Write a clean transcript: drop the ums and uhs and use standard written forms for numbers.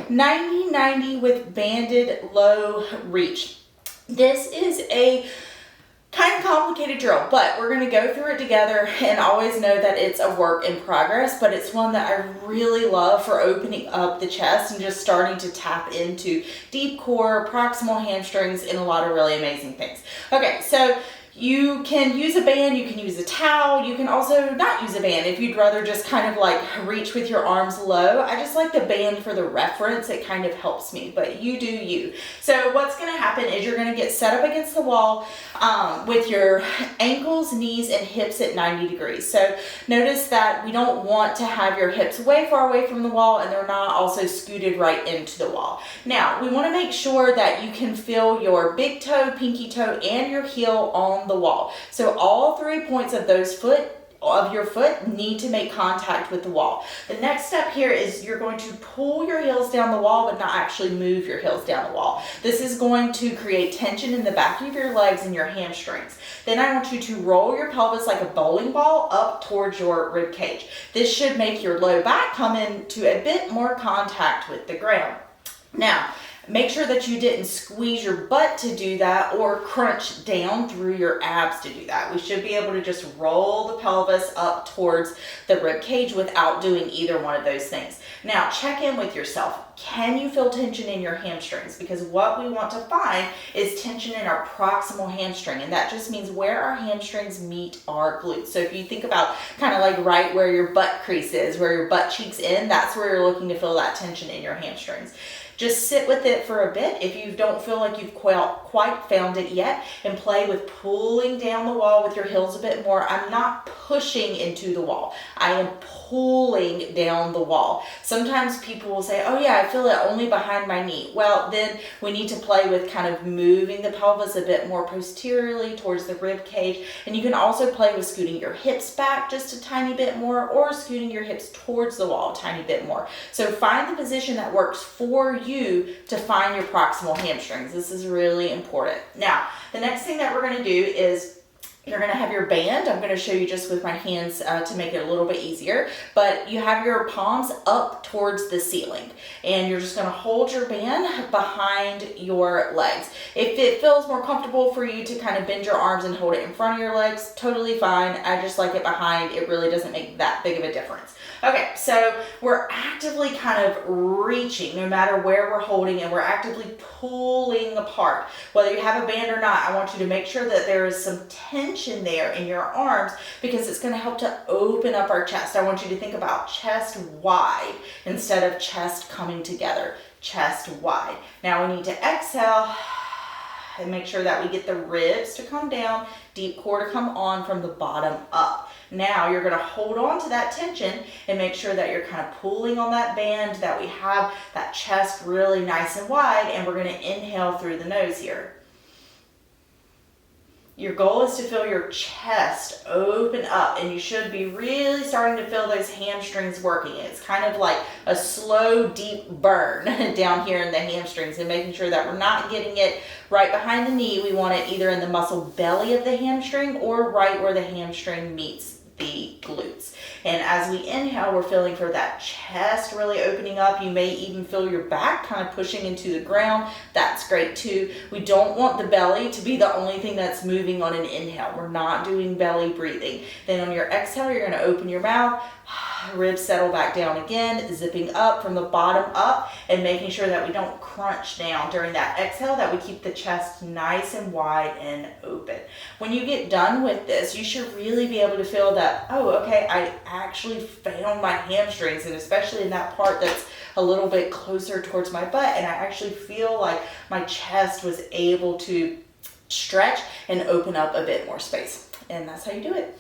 90-90 with banded low reach. This is a kind of complicated drill, but we're going to go through it together, and always know that it's a work in progress, but it's one that I really love for opening up the chest and just starting to tap into deep core, proximal hamstrings, and a lot of really amazing things. Okay, so you can use a band, you can use a towel, you can also not use a band if you'd rather just kind of like reach with your arms low. I just like the band for the reference, it kind of helps me, but you do you. So what's going to happen is you're going to get set up against the wall with your ankles, knees, and hips at 90 degrees. So notice that we don't want to have your hips way far away from the wall, and they're not also scooted right into the wall. Now, we want to make sure that you can feel your big toe, pinky toe, and your heel on the wall. So all 3 points of your foot need to make contact with the wall. The next step here is you're going to pull your heels down the wall, but not actually move your heels down the wall. This is going to create tension in the back of your legs and your hamstrings. Then I want you to roll your pelvis like a bowling ball up towards your rib cage. This should make your low back come into a bit more contact with the ground. Now, make sure that you didn't squeeze your butt to do that or crunch down through your abs to do that. We should be able to just roll the pelvis up towards the rib cage without doing either one of those things. Now, check in with yourself. Can you feel tension in your hamstrings? Because what we want to find is tension in our proximal hamstring, and that just means where our hamstrings meet our glutes. So if you think about kind of like right where your butt crease is, where your butt cheeks in, that's where you're looking to feel that tension in your hamstrings. Just sit with it for a bit if you don't feel like you've quite found it yet, and play with pulling down the wall with your heels a bit more. I'm not pushing into the wall. I am pulling down the wall. Sometimes people will say, oh yeah, I feel it only behind my knee. Well, then we need to play with kind of moving the pelvis a bit more posteriorly towards the rib cage. And you can also play with scooting your hips back just a tiny bit more, or scooting your hips towards the wall a tiny bit more. So find the position that works for you to find your proximal hamstrings. This is really important. Now, the next thing that we're going to do is you're going to have your band. I'm going to show you just with my hands to make it a little bit easier, but you have your palms up towards the ceiling, and you're just going to hold your band behind your legs. If it feels more comfortable for you to kind of bend your arms and hold it in front of your legs, totally fine. I just like it behind. It really doesn't make that big of a difference. Okay, so we're actively kind of reaching no matter where we're holding, and we're actively pulling apart. Whether you have a band or not, I want you to make sure that there is some tension there in your arms, because it's going to help to open up our chest. I want you to think about chest wide instead of chest coming together. Chest wide. Now we need to exhale and make sure that we get the ribs to come down, deep core to come on from the bottom up. Now you're going to hold on to that tension and make sure that you're kind of pulling on that band, that we have that chest really nice and wide, and we're going to inhale through the nose here. Your goal is to feel your chest open up, and you should be really starting to feel those hamstrings working. It's kind of like a slow, deep burn down here in the hamstrings, and making sure that we're not getting it right behind the knee. We want it either in the muscle belly of the hamstring or right where the hamstring meets the glutes. And as we inhale, we're feeling for that chest really opening up. You may even feel your back kind of pushing into the ground. That's great too. We don't want the belly to be the only thing that's moving on an inhale. We're not doing belly breathing. Then on your exhale, you're going to open your mouth, ribs settle back down again, zipping up from the bottom up, and making sure that we don't crunch down during that exhale, that we keep the chest nice and wide and open. When you get done with this, you should really be able to feel that, oh, okay, I actually found my hamstrings, and especially in that part that's a little bit closer towards my butt, and I actually feel like my chest was able to stretch and open up a bit more space. And that's how you do it.